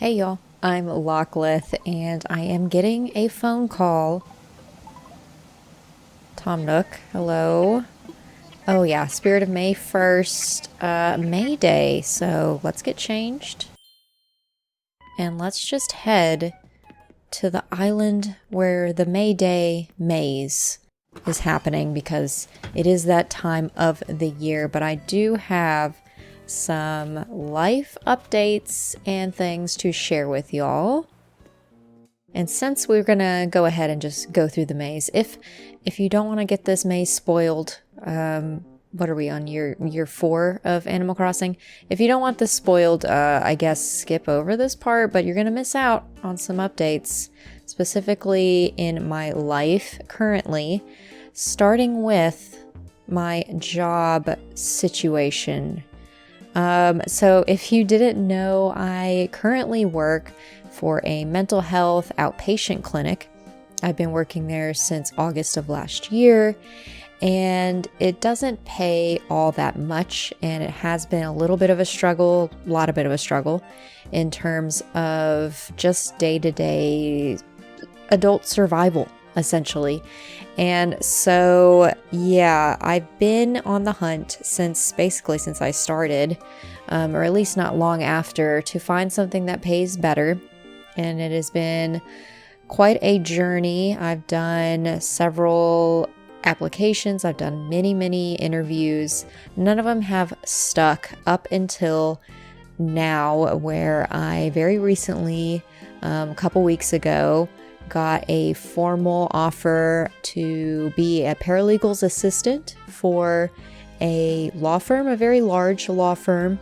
Hey y'all, I'm Locklith and I am getting a phone call. Tom Nook, hello. Oh yeah, Spirit of May 1st, May Day, so let's get changed. And let's just head to the island where the May Day maze is happening because it is that time of the year, but I do have some life updates and things to share with y'all. And since we're gonna go ahead and just go through the maze, if you don't want to get this maze spoiled, what are we on year 4 of Animal Crossing? If you don't want this spoiled, I guess skip over this part, but you're gonna miss out on some updates, specifically in my life currently, starting with my job situation. So if you didn't know, I currently work for a mental health outpatient clinic. I've been working there since August of last year, and it doesn't pay all that much, and it has been a little bit of a struggle, in terms of just day-to-day adult survival, essentially. And so, yeah, I've been on the hunt since I started, or at least not long after, to find something that pays better. And it has been quite a journey. I've done several applications. I've done many interviews. None of them have stuck up until now, where I very recently, a couple weeks ago, got a formal offer to be a paralegal's assistant for a law firm, a very large law firm.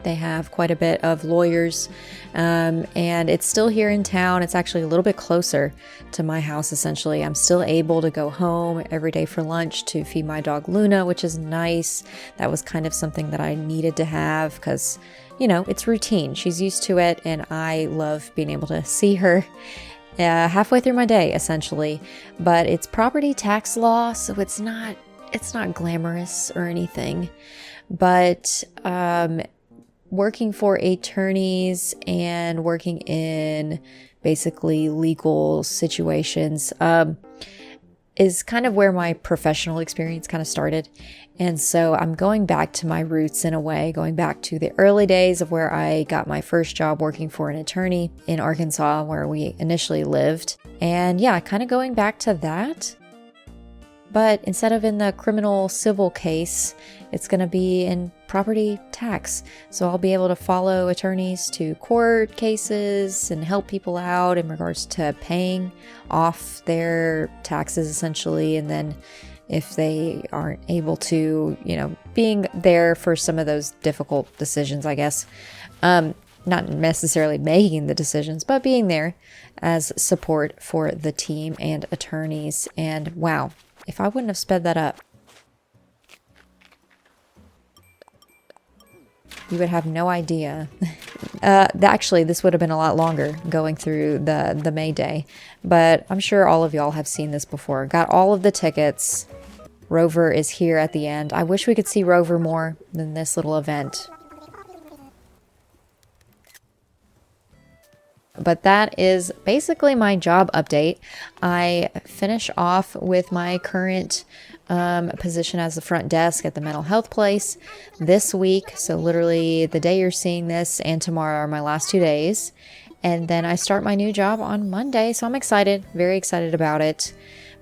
They have quite a bit of lawyers, and it's still here in town. It's actually a little bit closer to my house, essentially. I'm still able to go home every day for lunch to feed my dog Luna, which is nice. That was kind of something that I needed to have because, you know, it's routine. She's used to it, and I love being able to see her halfway through my day, essentially. But it's property tax law, so it's not glamorous or anything. But working for attorneys and working in basically legal situations is kind of where my professional experience kind of started. And so I'm going back to my roots in a way, going back to the early days of where I got my first job working for an attorney in Arkansas, where we initially lived. And yeah, kind of going back to that. But instead of in the criminal civil case, it's going to be in property tax. So I'll be able to follow attorneys to court cases and help people out in regards to paying off their taxes, essentially. And then if they aren't able to, you know, being there for some of those difficult decisions, I guess. Not necessarily making the decisions, but being there as support for the team and attorneys. And wow, if I wouldn't have sped that up, you would have no idea. Actually, this would have been a lot longer going through the May Day, but I'm sure all of y'all have seen this before. Got all of the tickets. Rover is here at the end. I wish we could see Rover more than this little event. But that is basically my job update. I finish off with my current position as the front desk at the mental health place this week. So literally the day you're seeing this and tomorrow are my last 2 days. And then I start my new job on Monday. So I'm excited, very excited about it.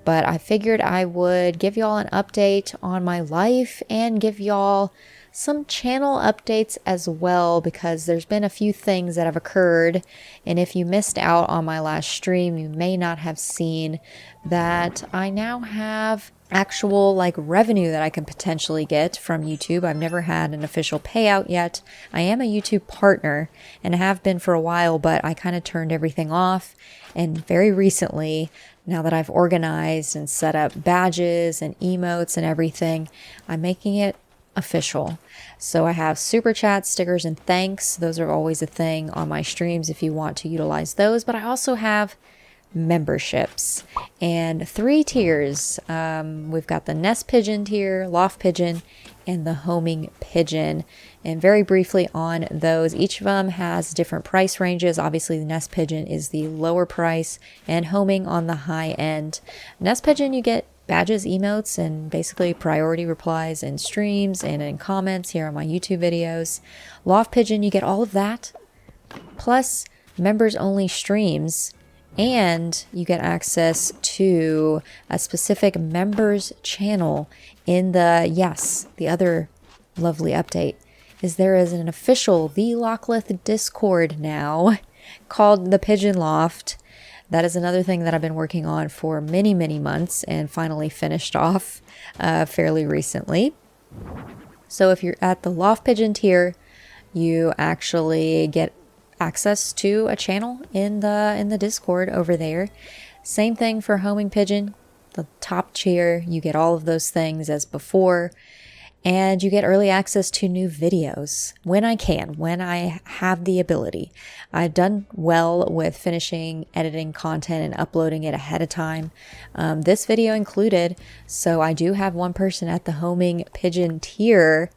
But I figured I would give y'all an update on my life and give y'all some channel updates as well, because there's been a few things that have occurred, and if you missed out on my last stream, you may not have seen that I now have actual revenue that I can potentially get from YouTube. I've never had an official payout yet. I am a YouTube partner and have been for a while, but I kind of turned everything off, and very recently, now that I've organized and set up badges and emotes and everything, I'm making it official. So I have super chats, stickers, and thanks. Those are always a thing on my streams if you want to utilize those. But I also have memberships and 3 tiers. We've got the nest pigeon tier, loft pigeon, and the homing pigeon. And very briefly on those, each of them has different price ranges. Obviously, the Nest Pigeon is the lower price and homing on the high end. Nest Pigeon, you get badges, emotes, and basically priority replies in streams and in comments here on my YouTube videos. Loft Pigeon, you get all of that, plus members only streams, and you get access to a specific members channel in the other lovely update is there is an official The Lockleth Discord now called the Pigeon Loft. That is another thing that I've been working on for many, many months and finally finished off fairly recently. So if you're at the Loft Pigeon tier, you actually get access to a channel in the Discord over there. Same thing for Homing Pigeon. The top tier, you get all of those things as before. And you get early access to new videos when I can, when I have the ability. I've done well with finishing editing content and uploading it ahead of time. This video included, so I do have one person at the Homing Pigeon tier.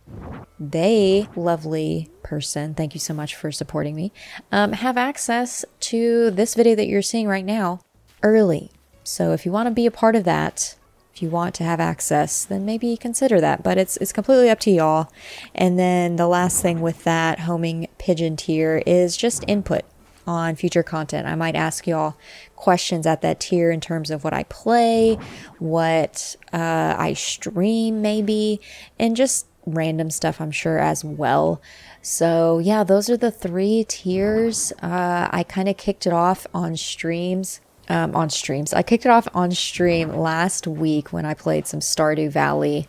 They, lovely person, thank you so much for supporting me, have access to this video that you're seeing right now early. So if you want to be a part of that, if you want to have access, then maybe consider that, but it's completely up to y'all. And then the last thing with that Homing Pigeon tier is just input on future content. I might ask y'all questions at that tier in terms of what I play, what I stream maybe, and just random stuff I'm sure as well. So yeah, those are the 3 tiers. I kind of kicked it off on streams. I kicked it off on stream last week when I played some Stardew Valley.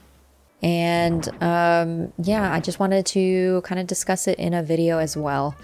And yeah, I just wanted to kind of discuss it in a video as well.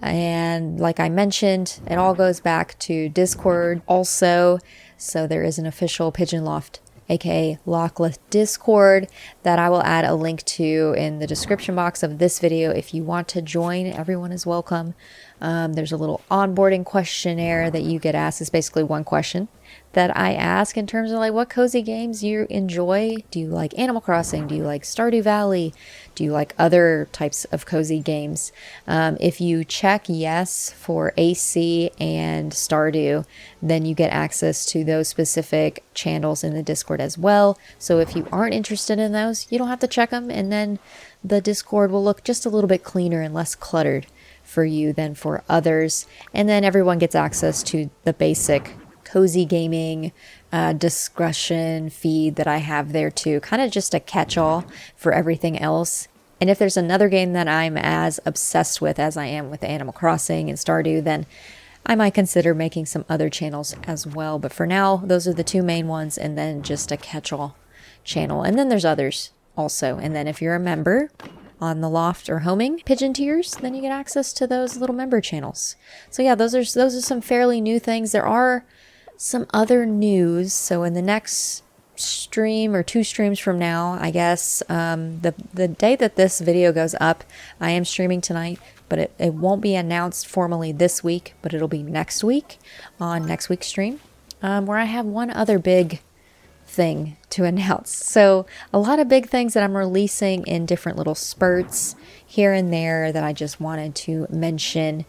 And like I mentioned, it all goes back to Discord also. So there is an official Pigeon Loft, aka Lockleth Discord, that I will add a link to in the description box of this video. If you want to join, everyone is welcome. There's a little onboarding questionnaire that you get asked. It's basically one question that I ask in terms of like what cozy games you enjoy. Do you like Animal Crossing? Do you like Stardew Valley? Do you like other types of cozy games? If you check yes for AC and Stardew, then you get access to those specific channels in the Discord as well. So if you aren't interested in those, you don't have to check them, and then the Discord will look just a little bit cleaner and less cluttered for you than for others. And then everyone gets access to the basic cozy gaming discussion feed that I have there too, kind of just a catch-all for everything else. And if there's another game that I'm as obsessed with as I am with Animal Crossing and Stardew, then I might consider making some other channels as well. But for now, those are the 2 main ones, and then just a catch-all channel. And then there's others also. And then if you're a member on the Loft or Homing Pigeon tiers, then you get access to those little member channels. So yeah, those are some fairly new things. There are some other news. So in the next stream or 2 streams from now, I guess, the day that this video goes up, I am streaming tonight, but it won't be announced formally this week, but it'll be next week on next week's stream, where I have one other big thing to announce. So a lot of big things that I'm releasing in different little spurts here and there that I just wanted to mention.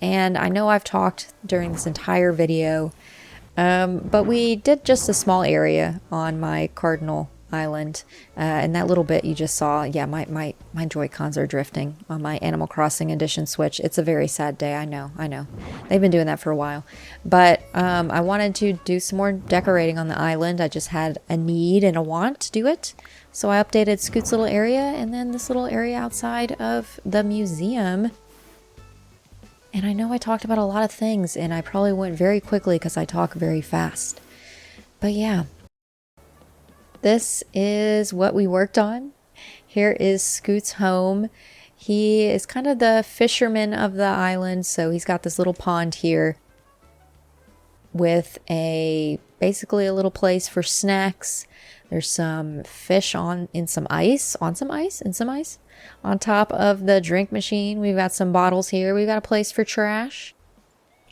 And I know I've talked during this entire video, but we did just a small area on my Cardinal island, and that little bit you just saw, yeah, my Joy-Cons are drifting on my Animal Crossing Edition Switch. It's a very sad day. I know they've been doing that for a while, but I wanted to do some more decorating on the island. I just had a need and a want to do it, so I updated Scoot's little area and then this little area outside of the museum. And I know I talked about a lot of things, and I probably went very quickly because I talk very fast, but yeah, this is what we worked on. Here is Scoot's home. He is kind of the fisherman of the island, so he's got this little pond here with basically a little place for snacks. There's some fish in some ice. On top of the drink machine, we've got some bottles here. We've got a place for trash.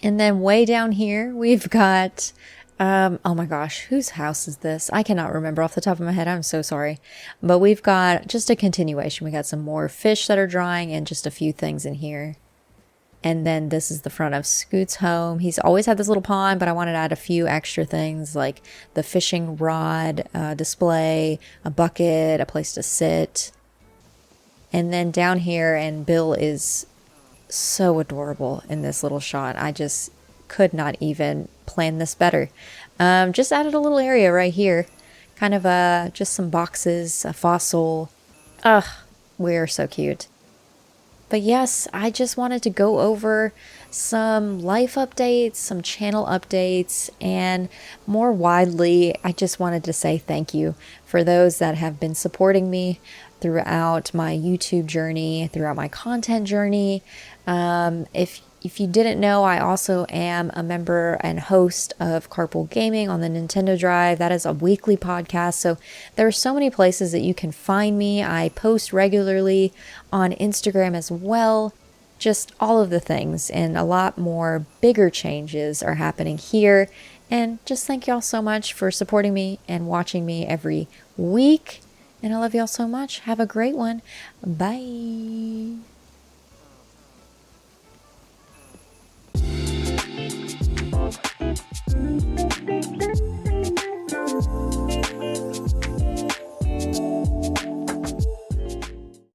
And then way down here, we've got Oh my gosh, whose house is this? I cannot remember off the top of my head. I'm so sorry. But we've got just a continuation. We got some more fish that are drying and just a few things in here. And then this is the front of Scoot's home. He's always had this little pond, but I wanted to add a few extra things like the fishing rod display, a bucket, a place to sit. And then down here, and Bill is so adorable in this little shot. I just could not even plan this better. Just added a little area right here. Kind of just some boxes, a fossil. Ugh, we're so cute. But yes, I just wanted to go over some life updates, some channel updates, and more widely, I just wanted to say thank you for those that have been supporting me throughout my YouTube journey, throughout my content journey. If you didn't know, I also am a member and host of Carpool Gaming on the Nintendo Drive. That is a weekly podcast. So there are so many places that you can find me. I post regularly on Instagram as well. Just all of the things, and a lot more bigger changes are happening here. And just thank y'all so much for supporting me and watching me every week. And I love y'all so much. Have a great one. Bye.